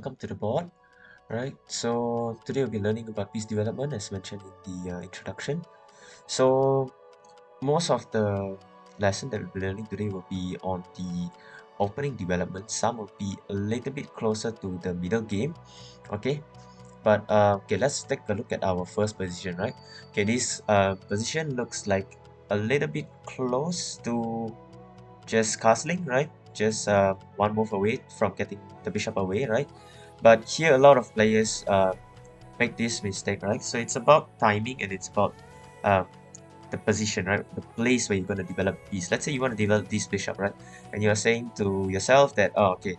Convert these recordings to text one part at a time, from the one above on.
welcome to the board. Right, so today we'll be learning about piece development as mentioned in the introduction. So most of the lesson that we'll be learning today will be on the opening development. Some will be a little bit closer to the middle game. Okay, but okay, let's take a look at our first position. Right, okay, this position looks like a little bit close to just castling, right? Just one move away from getting the bishop away, right? But here a lot of players make this mistake, right? So it's about timing and it's about uh, the position, right? The place where you're going to develop piece. Let's say you want to develop this bishop, right? And you're saying to yourself that, oh, okay,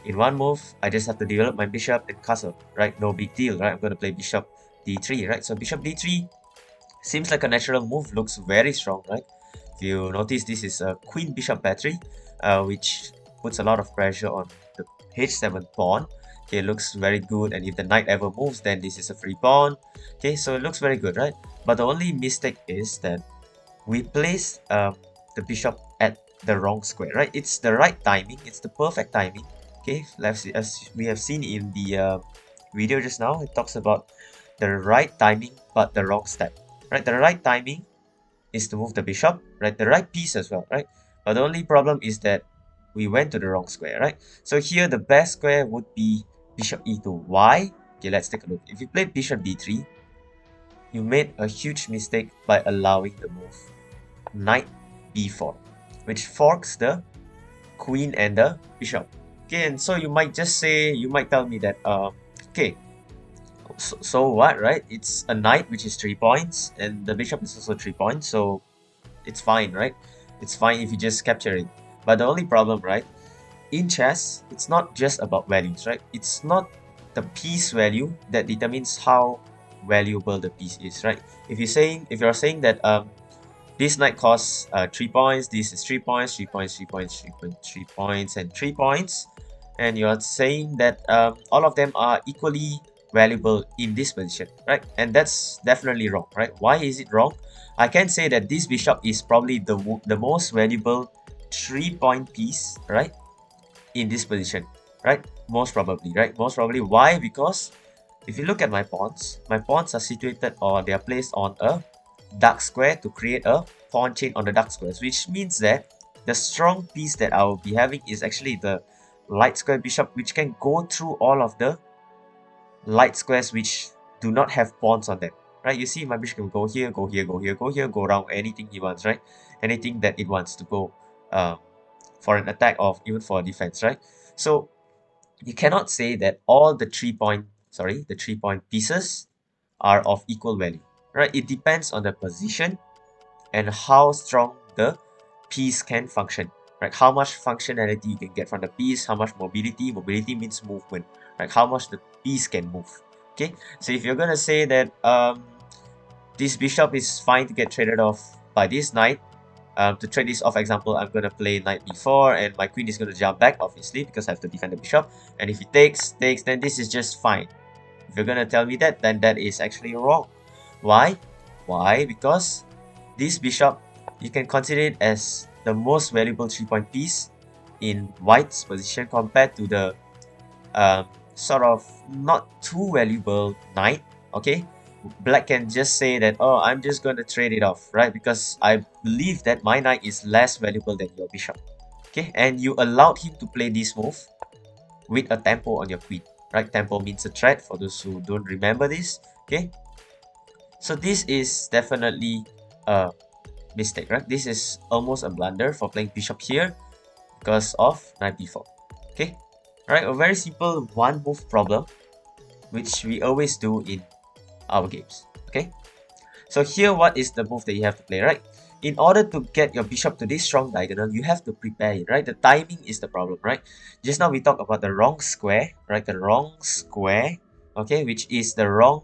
in one move, I just have to develop my bishop and castle, right? No big deal, right? I'm going to play bishop d3, right? So bishop d3 seems like a natural move, looks very strong, right? If you notice, this is a queen bishop battery, which puts a lot of pressure on the h7 pawn. Okay, looks very good, and if the knight ever moves, then this is a free pawn. Okay, so it looks very good, right? But the only mistake is that we placed the bishop at the wrong square, right? It's the right timing, it's the perfect timing. Okay, as we have seen in the video just now, it talks about the right timing but the wrong step, right? The right timing is to move the bishop, right? The right piece as well, right? But the only problem is that we went to the wrong square, right? So here the best square would be bishop e2. Why? Okay, let's take a look. If you played bishop d3, you made a huge mistake by allowing the move knight b4, which forks the queen and the bishop. Okay, and so you might just say, you might tell me that, okay, so what, right? It's a knight which is 3 points, and the bishop is also 3 points, so it's fine, right? It's fine if you just capture it. But the only problem, right? In chess, it's not just about values, right? It's not the piece value that determines how valuable the piece is, right? If you're saying that this knight costs 3 points, this is 3 points, 3 points, 3 points, 3 points, 3 points, and 3 points, and you're saying that all of them are equally valuable in this position, right? And that's definitely wrong, right? Why is it wrong? I can say that this bishop is probably the most valuable 3-point piece, right, in this position, right? Most probably, right? Most probably. Why? Because if you look at my pawns are situated, or they are placed on a dark square to create a pawn chain on the dark squares, which means that the strong piece that I will be having is actually the light square bishop, which can go through all of the light squares which do not have pawns on them, right? You see my bishop can go here, go here, go here, go here, go around anything he wants, right? Anything that it wants to go for an attack or even for a defense, right? So you cannot say that all the 3-point pieces are of equal value, right? It depends on the position and how strong the piece can function, right? How much functionality you can get from the piece, how much mobility means movement, right? How much the piece can move. Okay, so if you're gonna say that this bishop is fine to get traded off by this knight, to trade this off, example, I'm gonna play knight b4 and my queen is gonna jump back, obviously, because I have to defend the bishop, and if he takes, then this is just fine. If you're gonna tell me that, then that is actually wrong. Why? Because this bishop, you can consider it as the most valuable 3-point piece in white's position compared to the sort of not too valuable knight. Okay, black can just say that, oh, I'm just going to trade it off, right? Because I believe that my knight is less valuable than your bishop. Okay, and you allowed him to play this move with a tempo on your queen, right? Tempo means a threat for those who don't remember this. Okay, so this is definitely a mistake, right? This is almost a blunder for playing bishop here because of knight b4. Okay, right? A very simple one move problem which we always do in our games. Okay, so here what is the move that you have to play, right? In order to get your bishop to this strong diagonal, you have to prepare it, right? The timing is the problem, right? Just now we talked about the wrong square, right? The wrong square, okay, which is the wrong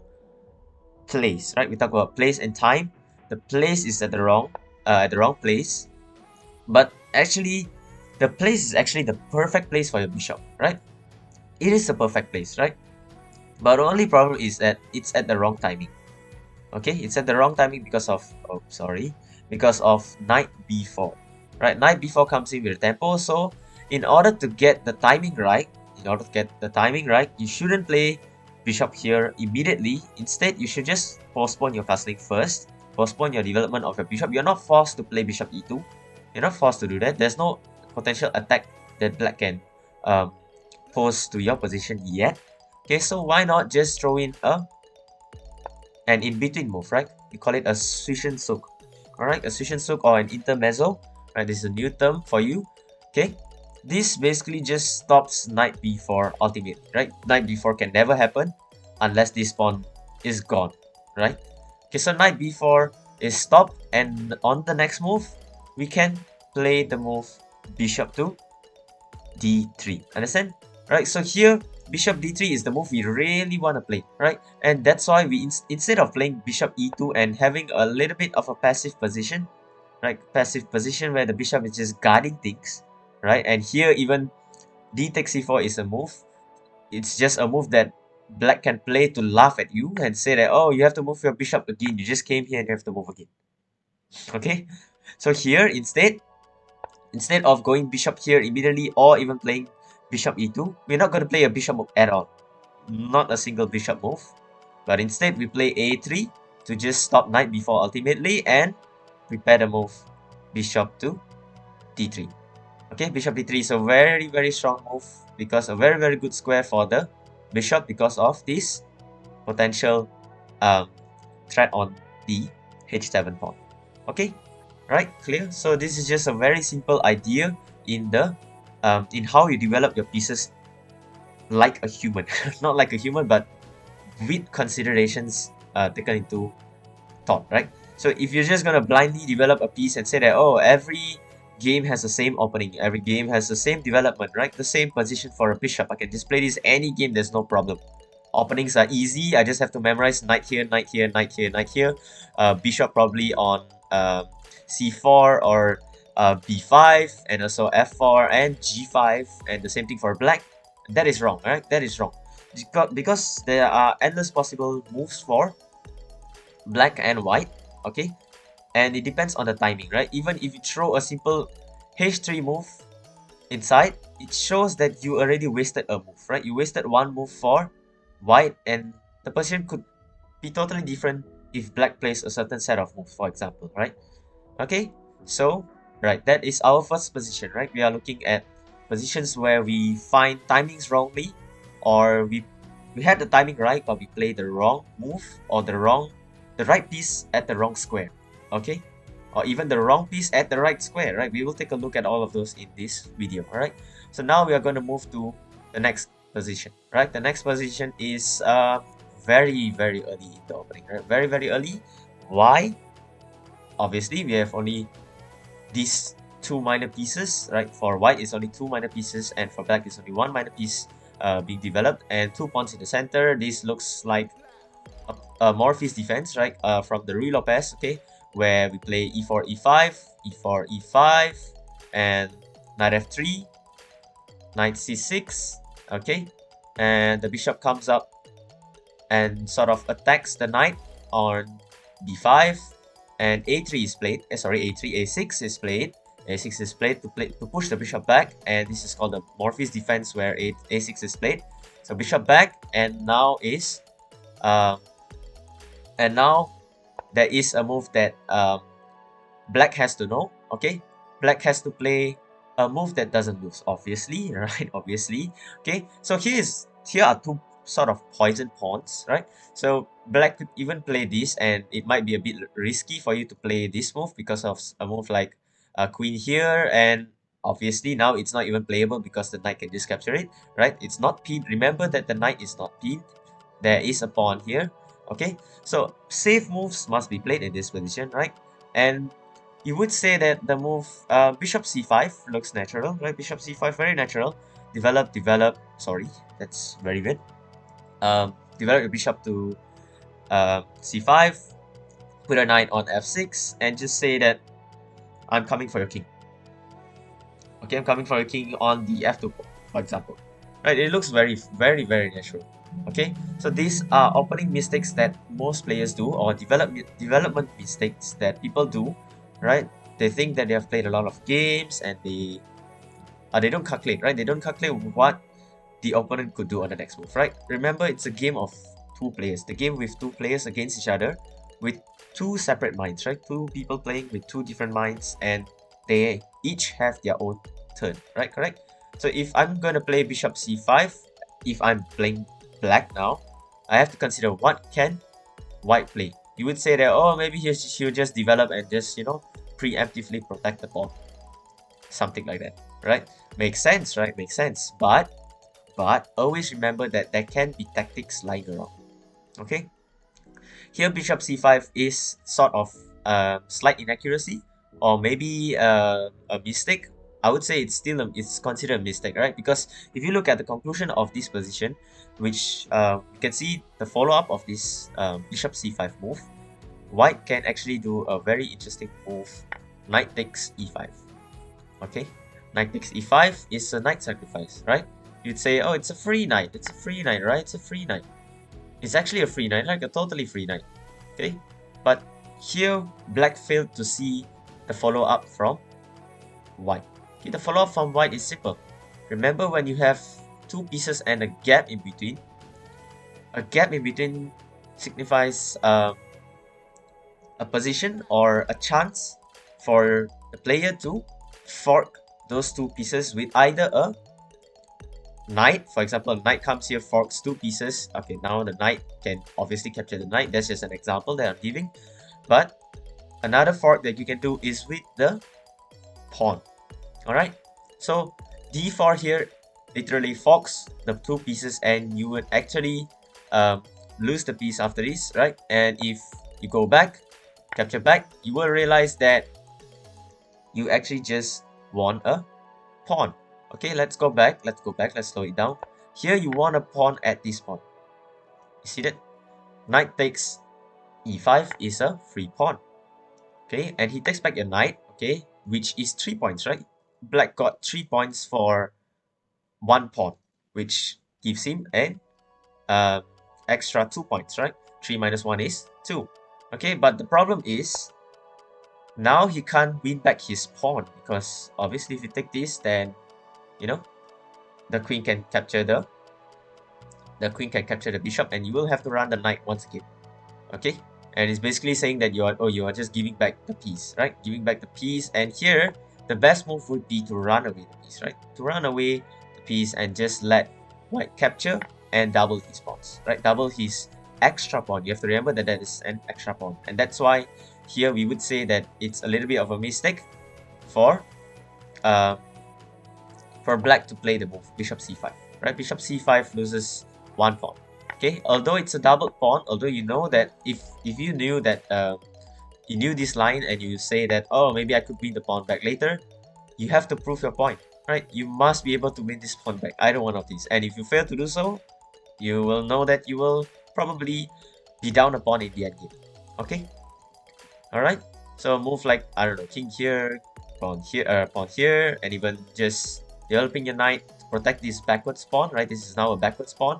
place, right? We talk about place and time. The place is at the wrong place, but actually the place is actually the perfect place for your bishop, right? It is the perfect place, right? But the only problem is that it's at the wrong timing. Okay, it's at the wrong timing because of knight b4, right? Knight b4 comes in with a tempo, so in order to get the timing right, in order to get the timing right, you shouldn't play bishop here immediately. Instead, you should just postpone your castling first, postpone your development of your bishop. You're not forced to play bishop e2. You're not forced to do that. There's no potential attack that black can pose to your position yet. Okay, so why not just throw in an in-between move, right? We call it a Zwischenzug. Alright, a Zwischenzug or an intermezzo. Right, this is a new term for you. Okay, this basically just stops knight b4 ultimate, right? Knight b4 can never happen unless this pawn is gone, right? Okay, so knight b4 is stopped, and on the next move, we can play the move bishop to d3. Understand? Right, so here bishop d3 is the move we really want to play, right? And that's why we instead of playing bishop e2 and having a little bit of a passive position, right? Passive position where the bishop is just guarding things, right? And here even d takes c4 is a move. It's just a move that black can play to laugh at you and say that, oh, you have to move your bishop again. You just came here and you have to move again. Okay, so here instead of going bishop here immediately or even playing bishop e2, we're not going to play a bishop move at all. Not a single bishop move. But instead, we play a3 to just stop knight b4 ultimately and prepare the move bishop to d3. Okay, bishop d3 is a very, very strong move because a very, very good square for the bishop because of this potential threat on the h7 pawn. Okay, right, clear? So this is just a very simple idea in the in how you develop your pieces like a human. Not like a human, but with considerations taken into thought, right? So if you're just gonna blindly develop a piece and say that, oh, every game has the same opening, every game has the same development, right? The same position for a bishop. I can just play this any game, there's no problem. Openings are easy. I just have to memorize knight here, knight here, knight here, knight here. Bishop probably on c4 or b5, and also f4 and g5, and the same thing for black. That is wrong, right? That is wrong. Because there are endless possible moves for black and white, okay? And it depends on the timing, right? Even if you throw a simple h3 move inside, it shows that you already wasted a move, right? You wasted one move for white, and the position could be totally different if black plays a certain set of moves, for example, right? Okay, so right, that is our first position, right? We are looking at positions where we find timings wrongly, or we had the timing right but we play the wrong move, or the right piece at the wrong square, okay? Or even the wrong piece at the right square, right? We will take a look at all of those in this video, alright? So now we are going to move to the next position, right? The next position is very, very early in the opening, right? Very, very early. Why? Obviously, we have only these two minor pieces, right? For white, it's only two minor pieces, and for black, it's only one minor piece being developed, and 2 pawns in the center. This looks like a Morphe's defense, right? From the Ruy Lopez, okay? Where we play e4, e5, e4, e5, and knight f3, knight c6, okay? And the bishop comes up and sort of attacks the knight on d5, and a3 is played. A6 is played. A6 is played to push the bishop back, and this is called the Morphe's defense, where a6 is played. So bishop back, and now there is a move that black has to know. Okay, black has to play a move that doesn't lose, obviously, right? Obviously. Okay, so here are two sort of poison pawns, right? So black could even play this, and it might be a bit risky for you to play this move because of a move like queen here, and obviously now it's not even playable because the knight can just capture it, right? It's not pinned. Remember that the knight is not pinned. There is a pawn here, okay? So safe moves must be played in this position, right? And you would say that the move bishop c5 looks natural, right? Bishop c5, very natural. Develop, sorry, that's very good. Develop your bishop to c5, put a knight on f6, and just say that I'm coming for your king. Okay, I'm coming for your king on the f2, for example. Right, it looks very, very, very natural. Okay, so these are opening mistakes that most players do, or development mistakes that people do, right? They think that they have played a lot of games, and they don't calculate, right? They don't calculate what the opponent could do on the next move, right? Remember, it's a game of two players. The game with two players against each other with two separate minds, right? Two people playing with two different minds, and they each have their own turn, right? Correct? So if I'm gonna play bishop c5, if I'm playing black now, I have to consider what can white play. You would say that, oh, maybe he'll just develop and just, you know, preemptively protect the pawn. Something like that, right? Makes sense, right? Makes sense. But always remember that there can be tactics lying around. Okay? Here bishop c5 is sort of slight inaccuracy, or maybe a mistake. I would say it's considered a mistake, right? Because if you look at the conclusion of this position, which you can see the follow-up of this bishop c5 move, white can actually do a very interesting move, knight takes e5. Okay, knight takes e5 is a knight sacrifice, right? You'd say, oh, it's a free knight, right? It's a free knight. It's actually a free knight, like a totally free knight. Okay, but here black failed to see the follow-up from white. Okay, the follow-up from white is simple. Remember, when you have two pieces and a gap in between signifies a position or a chance for the player to fork those two pieces with either a knight. For example, a knight comes here, forks two pieces. Okay, now the knight can obviously capture the knight. That's just an example that I'm giving. But another fork that you can do is with the pawn. Alright, so d4 here literally forks the two pieces, and you would actually lose the piece after this, right? And if you go back, capture back, you will realize that you actually just won a pawn. Okay, let's go back, let's slow it down. Here you won a pawn at this pawn. You see that? Knight takes e5 is a free pawn. Okay, and he takes back your knight, okay, which is 3 points, right? Black got 3 points for one pawn, which gives him an extra 2 points, right? 3 minus 1 is 2. Okay, but the problem is now he can't win back his pawn, because obviously if you take this, then you know the queen can capture the bishop, and you will have to run the knight once again. Okay, and it's basically saying that you are just giving back the piece, right? Giving back the piece, and here the best move would be to run away the piece, right? To run away the piece and just let white capture and double his pawns, right? Double his extra pawn. You have to remember that that is an extra pawn, and that's why here we would say that it's a little bit of a mistake for black to play the move bishop c5, right? Bishop c5 loses one pawn. Okay, although it's a double pawn, although you know that if you knew that you knew this line and you say that, oh, maybe I could win the pawn back later, you have to prove your point, right? You must be able to win this pawn back, either one of these. And if you fail to do so, you will know that you will probably be down a pawn in the endgame. Okay, all right. So a move like, I don't know, king here, pawn here, and even just developing your knight to protect this backwards pawn, right? This is now a backwards pawn.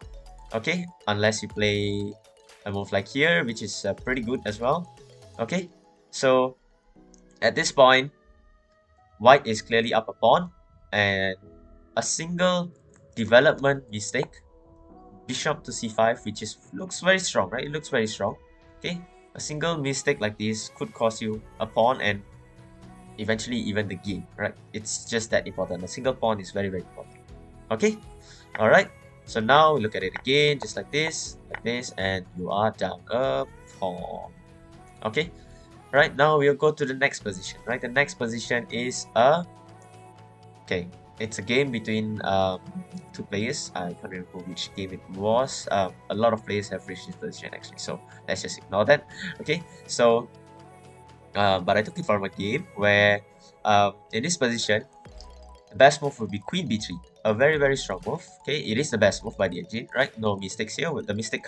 Okay, unless you play a move like here, which is pretty good as well. Okay, so at this point, white is clearly up a pawn, and a single development mistake, bishop to c5, which looks very strong, right? It looks very strong. Okay, a single mistake like this could cost you a pawn and eventually even the game, right? It's just that important. A single pawn is very, very important. Okay, all right. So now look at it again, just like this, and you are down a pawn. Okay, right, now we'll go to the next position, right? The next position is it's a game between two players. I can't remember which game it was. A lot of players have reached this position actually, so let's just ignore that. Okay, so but I took it from a game where in this position, the best move would be queen b3. A very, very strong move. Okay, it is the best move by the engine, right? No mistakes here. The mistake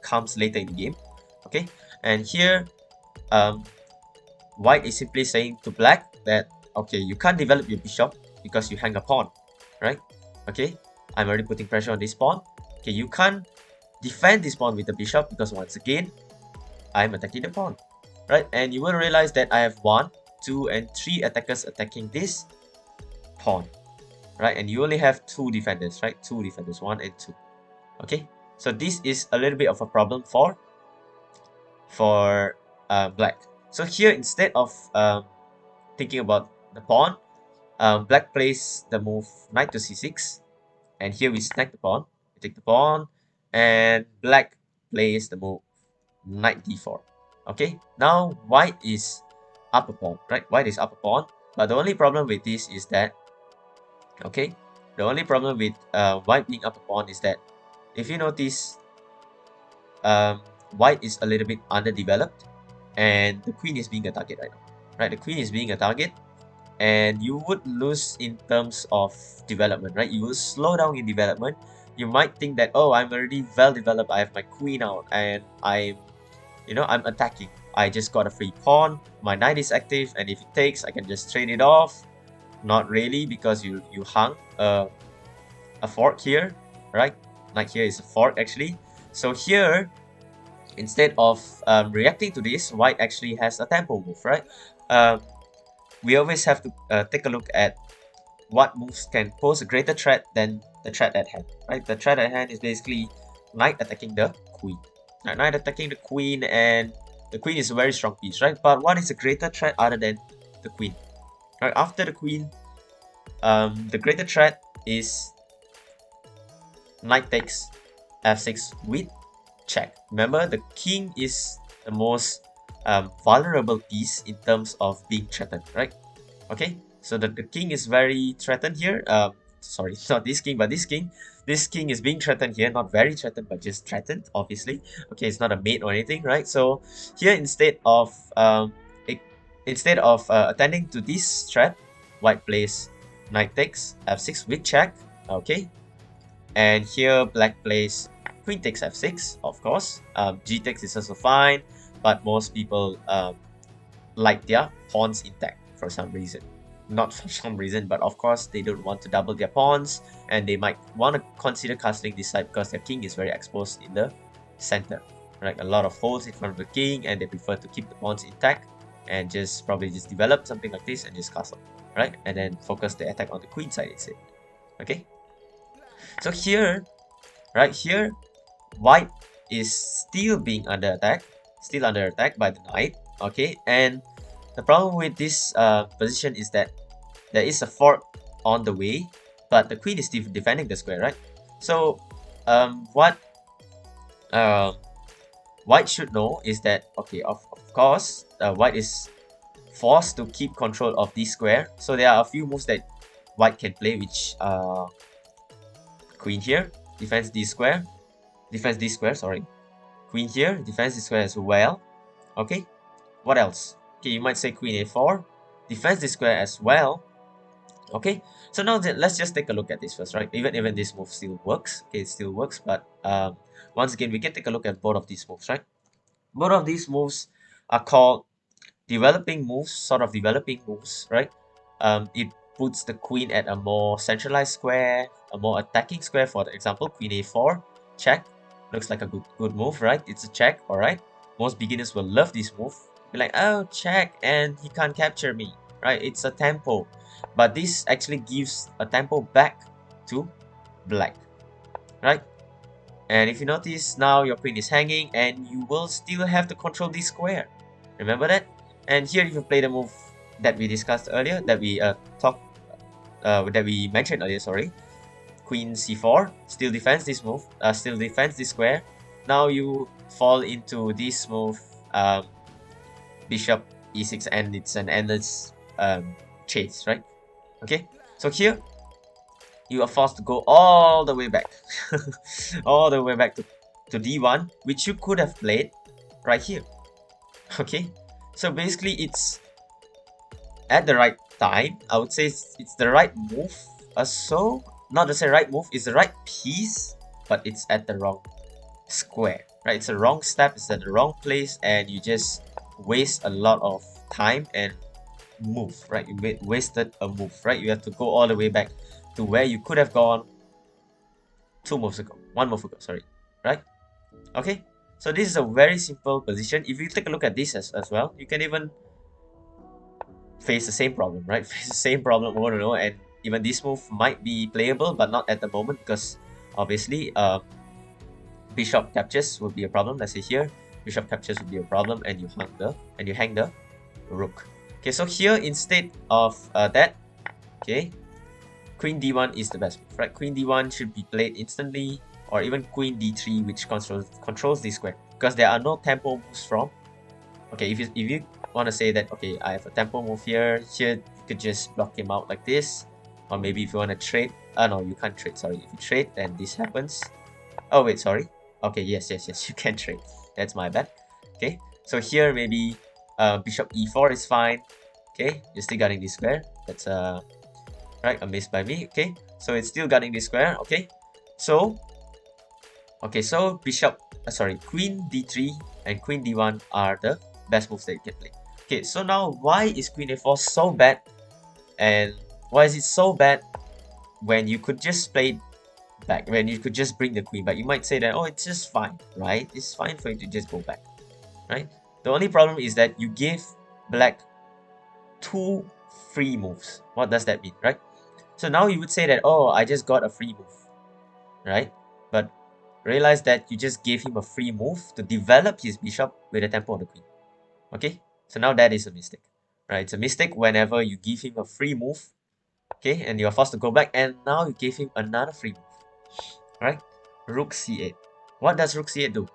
comes later in the game. Okay, and here white is simply saying to black that, okay, you can't develop your bishop because you hang a pawn, right? Okay, I'm already putting pressure on this pawn. Okay, you can't defend this pawn with the bishop because once again I'm attacking the pawn, right? And you will realize that I have 1, 2, and 3 attackers attacking this pawn. right? And you only have two defenders, right? Two defenders, 1 and 2. Okay, so this is a little bit of a problem for black. So here, instead of thinking about the pawn, black plays the move knight to c6, and here we snag the pawn. We take the pawn, and black plays the move knight d4. Okay, now white is up a pawn, right? White is up a pawn, but the only problem with this is that, okay, the only problem with white being up a pawn is that, if you notice, white is a little bit underdeveloped, and the queen is being a target right now, right? The queen is being a target, and you would lose in terms of development, right? You will slow down in development. You might think that, oh, I'm already well developed, I have my queen out, and I'm attacking. I just got a free pawn, my knight is active, and if it takes, I can just trade it off. Not really, because you hung a fork here, right? Knight here is a fork actually. So here, instead of reacting to this, white actually has a tempo move, right? We always have to take a look at what moves can pose a greater threat than the threat at hand, right? The threat at hand is basically knight attacking the queen. Knight attacking the queen, and the queen is a very strong piece, right? But what is a greater threat other than the queen? Right, after the queen, the greater threat is knight takes f6 with check. Remember, the king is the most vulnerable piece in terms of being threatened, right? Okay, so the king is very threatened here. Sorry, not this king, but this king. This king is being threatened here, not very threatened, but just threatened, obviously. Okay, it's not a mate or anything, right? So here, instead of attending to this threat, white plays knight takes f6 with check. Okay, and here black plays queen takes f6, of course. G takes is also fine, but most people like their pawns intact for some reason. Not for some reason, but of course they don't want to double their pawns, and they might want to consider castling this side because their king is very exposed in the center. Right, a lot of holes in front of the king, and they prefer to keep the pawns intact and probably just develop something like this and just castle, right? And then focus the attack on the queen side instead. Okay, so here, right here, white is still being under attack, by the knight. Okay, and the problem with this position is that there is a fork on the way, but the queen is still defending the square, right? So what white should know is that, okay, of course, white is forced to keep control of this square. So there are a few moves that white can play, which queen here defends this square, sorry. Queen here defends this square as well. Okay, what else? Okay, you might say queen a4 defends this square as well. Okay, so now let's just take a look at this first, right? Even this move still works. Okay, it still works, but once again, we can take a look at both of these moves, right? Both of these moves are called developing moves, sort of developing moves, right? It puts the queen at a more centralized square, a more attacking square. For example, queen a4 check looks like a good move, right? It's a check, all right. Most beginners will love this move. Be like, oh, check, and he can't capture me, right? It's a tempo, but this actually gives a tempo back to black, right? And if you notice, now your queen is hanging, and you will still have to control this square. Remember that? And here, if you play the move that we discussed earlier, that we mentioned earlier, sorry, queen c4 still defends this move, still defends this square. Now you fall into this move, bishop e6, and it's an endless chase, right? Okay, so here you are forced to go all the way back, all the way back to d1, which you could have played right here. Okay, so basically it's at the right time. I would say it's the right move. So not to say right move, it's the right piece, but it's at the wrong square, right? It's a wrong step, it's at the wrong place, and you just waste a lot of time and move, right? You wasted a move, right? You have to go all the way back to where you could have gone one move ago, sorry, right? Okay, so this is a very simple position. If you take a look at this as well, you can even face the same problem, right? Face the same problem over and over, and even this move might be playable, but not at the moment, because obviously bishop captures would be a problem. Let's say here, bishop captures would be a problem, and you hang the rook. Okay, so here instead of that, okay, queen d1 is the best move, right? Queen d1 should be played instantly, or even queen d3, which controls this square, because there are no tempo moves from. Okay, if you want to say that, okay, I have a tempo move here, you could just block him out like this, or maybe if you want to trade, no, you can't trade. Sorry, if you trade, then this happens. Oh wait, sorry. Okay, yes, you can trade. That's my bad. Okay, so here maybe bishop e4 is fine. Okay, you're still guarding this square. That's right, a miss by me. Okay, so it's still guarding this square. Okay, so bishop, queen d3 and queen d1 are the best moves that you can play. Okay, so now why is queen a4 so bad, and why is it so bad when you could just play back, when you could just bring the queen back? You might say that, oh, it's just fine, right? It's fine for you to just go back, right? The only problem is that you give black 2 free moves. What does that mean, right? So now you would say that, oh, I just got a free move, right? But realize that you just gave him a free move to develop his bishop with a tempo on the queen. Okay, so now that is a mistake, right? It's a mistake whenever you give him a free move, okay, and you're forced to go back, and now you gave him another free move, right? Rook c8. What does rook c8 do?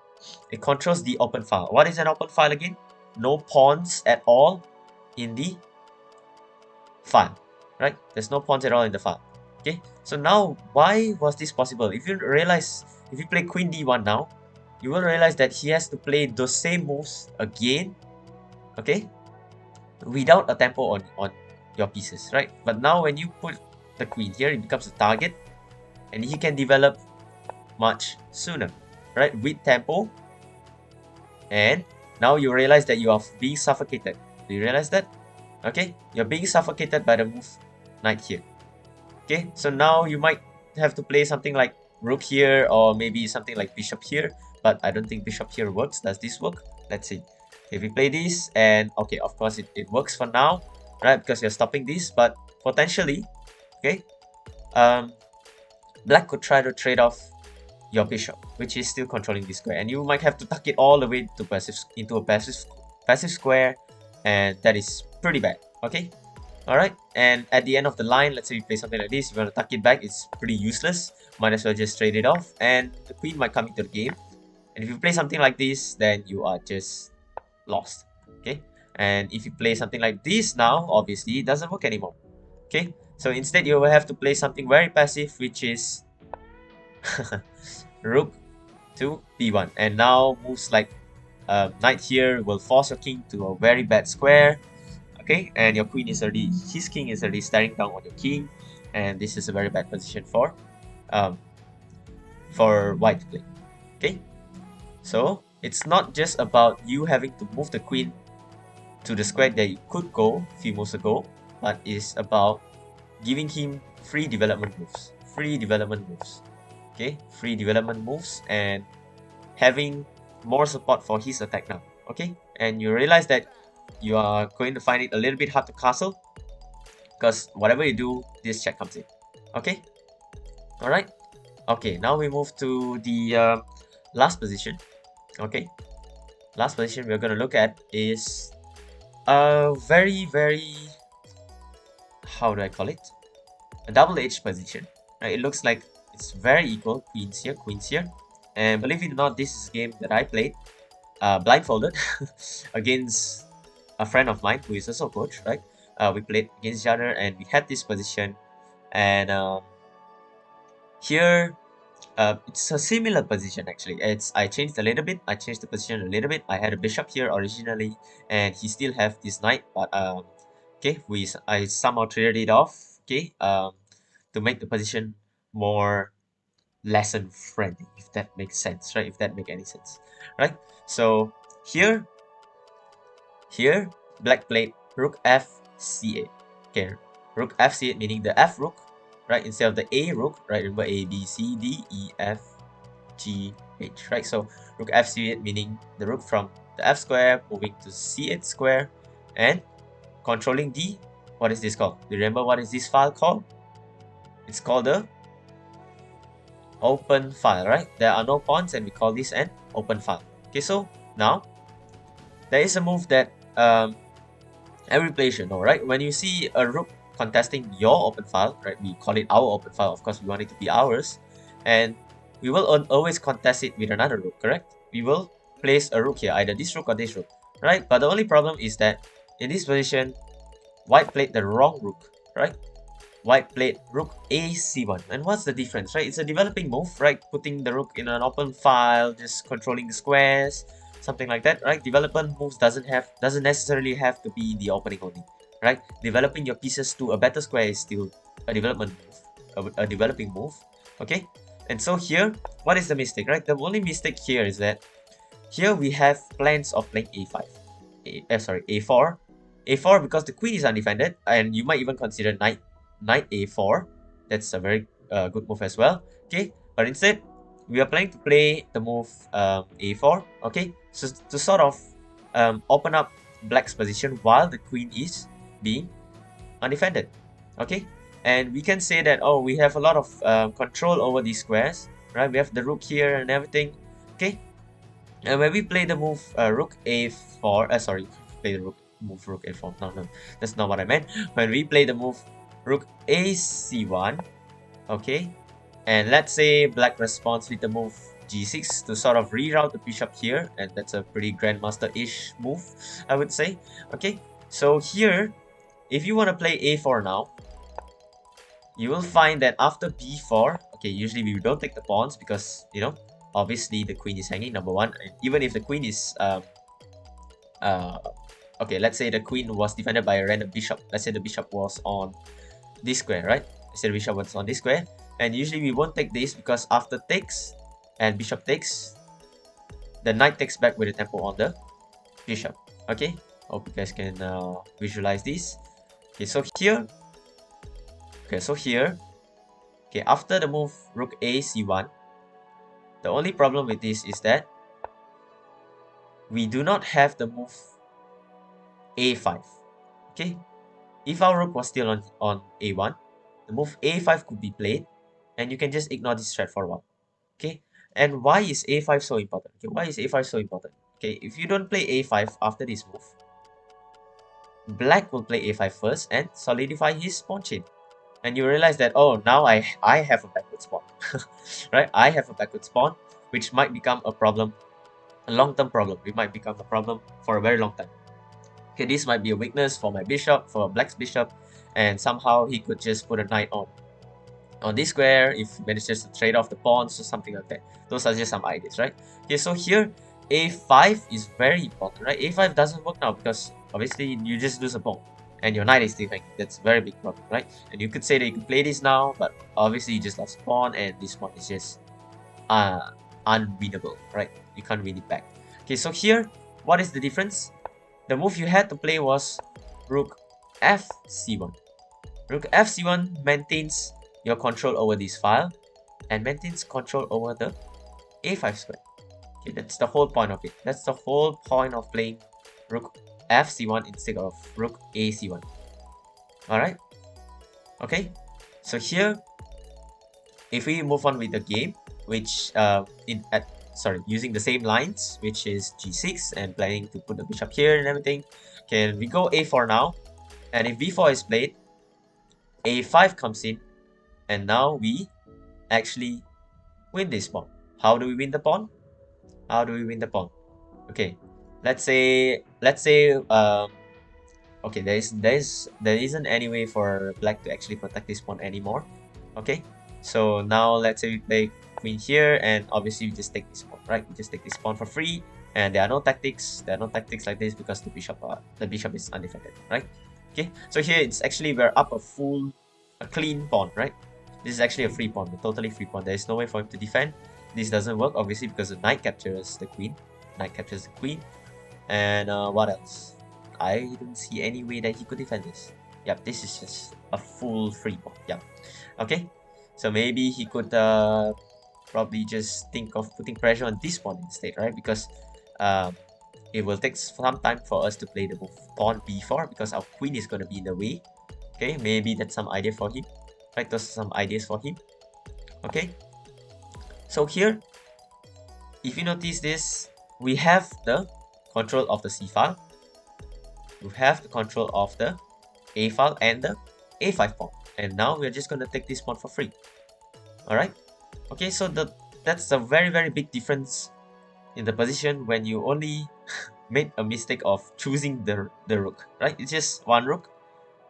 It controls the open file. What is an open file again? No pawns at all in the file, right? There's no pawns at all in the file. Okay, so now why was this possible? If you play queen d1 now, you will realize that he has to play those same moves again, okay, without a tempo on your pieces, right? But now when you put the queen here, it becomes a target, and he can develop much sooner, right, with tempo. And now you realize that you are being suffocated. Do you realize that? Okay, you're being suffocated by the move knight here. Okay, so now you might have to play something like rook here, or maybe something like bishop here, but I don't think bishop here works. Does this work? Let's see. If we play this, and okay, of course it works for now, right, because you're stopping this, but potentially, okay, black could try to trade off your bishop, which is still controlling this square, and you might have to tuck it all the way to into a passive square, and that is pretty bad. Okay, all right, and at the end of the line, let's say you play something like this, you want to tuck it back, it's pretty useless. Might as well just trade it off, and the queen might come into the game. And if you play something like this, then you are just lost. Okay, and if you play something like this now, obviously it doesn't work anymore. Okay, so instead you will have to play something very passive, which is rook to b1, and now moves like knight here will force your king to a very bad square. Okay, and your queen is already, his king is already staring down on your king, and this is a very bad position for white to play. Okay, so it's not just about you having to move the queen to the square that you could go a few moves ago, but it's about giving him free development moves. Okay, free development moves, and having more support for his attack now. Okay, and you realize that you are going to find it a little bit hard to castle, because whatever you do, this check comes in. Okay, all right. Okay, now we move to the last position. Okay, last position we're going to look at is a very, how do I call it, a double-edged position, right? It looks like it's very equal, queens here, and believe it or not, this is a game that I played blindfolded against a friend of mine who is also a coach, right? We played against each other, and we had this position, and here it's a similar position actually. I changed a little bit. I changed the position a little bit. I had a bishop here originally, and he still have this knight, but okay, I somehow traded it off, okay, to make the position more lesson friendly, if that makes sense, right? If that make any sense, right? So here black played rook f c8. Okay, rook f c8 meaning the f rook, right, instead of the a rook, right? Remember a b c d e f g h, right? So rook f c8 meaning the rook from the f square moving to c8 square and controlling the, what is this called? Do you remember what is this file called? It's called a open file, right? There are no pawns and we call this an open file. Okay, so now there is a move that every player should know, right? When you see a rook contesting your open file, right? We call it our open file. Of course, we want it to be ours, and we will always contest it with another rook, correct? We will place a rook here, either this rook or this rook, right? But the only problem is that in this position, white played the wrong rook, right? White played rook a c1. And what's the difference, right? It's a developing move, right? Putting the rook in an open file, just controlling the squares, something like that, right? Development moves doesn't necessarily have to be the opening only, right? Developing your pieces to a better square is still a development move, a developing move, okay? And so here, what is the mistake, right? The only mistake here is that here we have plans of playing a5, a4, a4 because the queen is undefended, and you might even consider knight a4. That's a very good move as well, okay? But instead, we are planning to play the move a4, okay? So to sort of open up black's position while the queen is being undefended, okay? And we can say that, oh, we have a lot of control over these squares, right? We have the rook here and everything, okay? And when we play the move rook a4, sorry, play the move rook a4. No, that's not what I meant. When we play the move rook a c1, okay, and let's say black responds with the move g6 to sort of reroute the bishop here, and that's a pretty grandmaster-ish move, I would say. Okay, so here, if you want to play a4 now, you will find that after b4, okay, usually we don't take the pawns because, you know, obviously the queen is hanging, number one, and even if the queen is okay, let's say the queen was defended by a random bishop. Let's say the bishop was on this square, right? Let's say the bishop was on this square, and usually we won't take this because after takes and bishop takes, the knight takes back with the tempo on the bishop. Okay, hope you guys can visualize this. Okay, so here, okay, after the move rook a c1, the only problem with this is that we do not have the move a5. Okay, if our rook was still on a1, the move a5 could be played, and you can just ignore this threat for a while. Okay, and why is a5 so important? Okay, why is a5 so important? Okay, if you don't play a5 after this move, black will play a5 first and solidify his pawn chain. And you realize that, oh, now I have a backward pawn, right? I have a backward pawn, which might become a problem, a long-term problem. It might become a problem for a very long time. Okay, this might be a weakness for my bishop, for black's bishop, and somehow he could just put a knight on this square if he manages to trade off the pawns or something like that. Those are just some ideas, right? Okay, so here a5 is very important, right? a5 doesn't work now because obviously you just lose a pawn and your knight is still hanging. That's a very big problem, right? And you could say that you can play this now, but obviously you just lost a pawn and this pawn is just unwinnable, right? You can't win it back. Okay, so here, what is the difference? The move you had to play was rook fc1. Rook fc1 maintains your control over this file and maintains control over the a5 square. Okay, that's the whole point of it. That's the whole point of playing rook fc1 instead of rook ac1. Alright? Okay, so here, if we move on with the game, which using the same lines, which is g6 and planning to put the bishop here and everything, can we go a4 now? And if b4 is played, a5 comes in, and now we actually win this pawn. How do we win the pawn? How do we win the pawn? Okay, let's say okay, there isn't any way for black to actually protect this pawn anymore. Okay, so now let's say we play queen here, and obviously we just take this pawn, right? We just take this pawn for free, and there are no tactics. There are no tactics like this because the bishop is undefended, right? Okay, so here it's actually we're up a clean pawn, right? This is actually a free pawn, a totally free pawn. There is no way for him to defend. This doesn't work, obviously, because the knight captures the queen. Knight captures the queen. And what else? I don't see any way that he could defend this. Yep, this is just a full free pawn. Yep. Okay, so maybe he could probably just think of putting pressure on this pawn instead, right? Because it will take some time for us to play the move pawn b4 because our queen is going to be in the way. Okay, maybe that's some idea for him. right? Those are some ideas for him. Okay, so here, if you notice this, we have the control of the C file, we have the control of the A file and the A5 pawn, and now we're just gonna take this pawn for free. All right. Okay, so that's a very big difference in the position when you only made a mistake of choosing the rook, right? It's just one rook.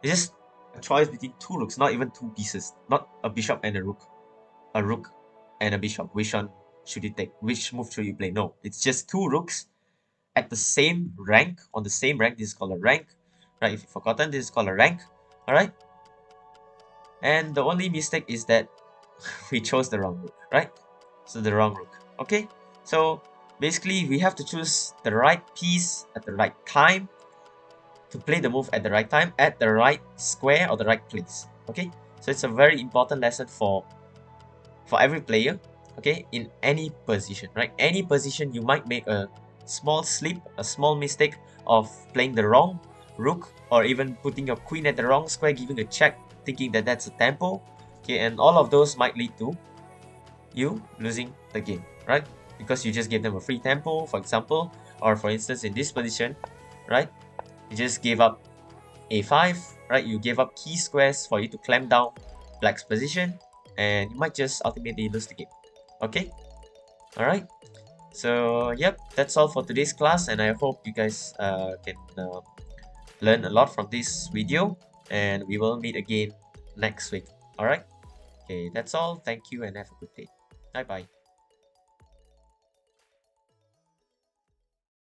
It's just a choice between two rooks, not even two pieces, not a bishop and a rook. A rook and a bishop. Which one should you take? Which move should you play? No, it's just two rooks at the same rank, on the same rank. This is called a rank, right? If you've forgotten, this is called a rank. All right. And the only mistake is that we chose the wrong rook, right? So the wrong rook. Okay. So basically, we have to choose the right piece at the right time to play the move at the right time, at the right square or the right place. Okay. So it's a very important lesson for every player. Okay, in any position, right? Any position, you might make a small slip, a small mistake of playing the wrong rook, or even putting your queen at the wrong square, giving a check, thinking that that's a tempo. Okay, and all of those might lead to you losing the game, right? Because you just gave them a free tempo, for example, or for instance, in this position, right? You just gave up a5, right? You gave up key squares for you to clamp down black's position, and you might just ultimately lose the game. Okay, all right. So yep, that's all for today's class, and I hope you guys can learn a lot from this video, and we will meet again next week. All right. Okay, that's all. Thank you and have a good day. Bye bye.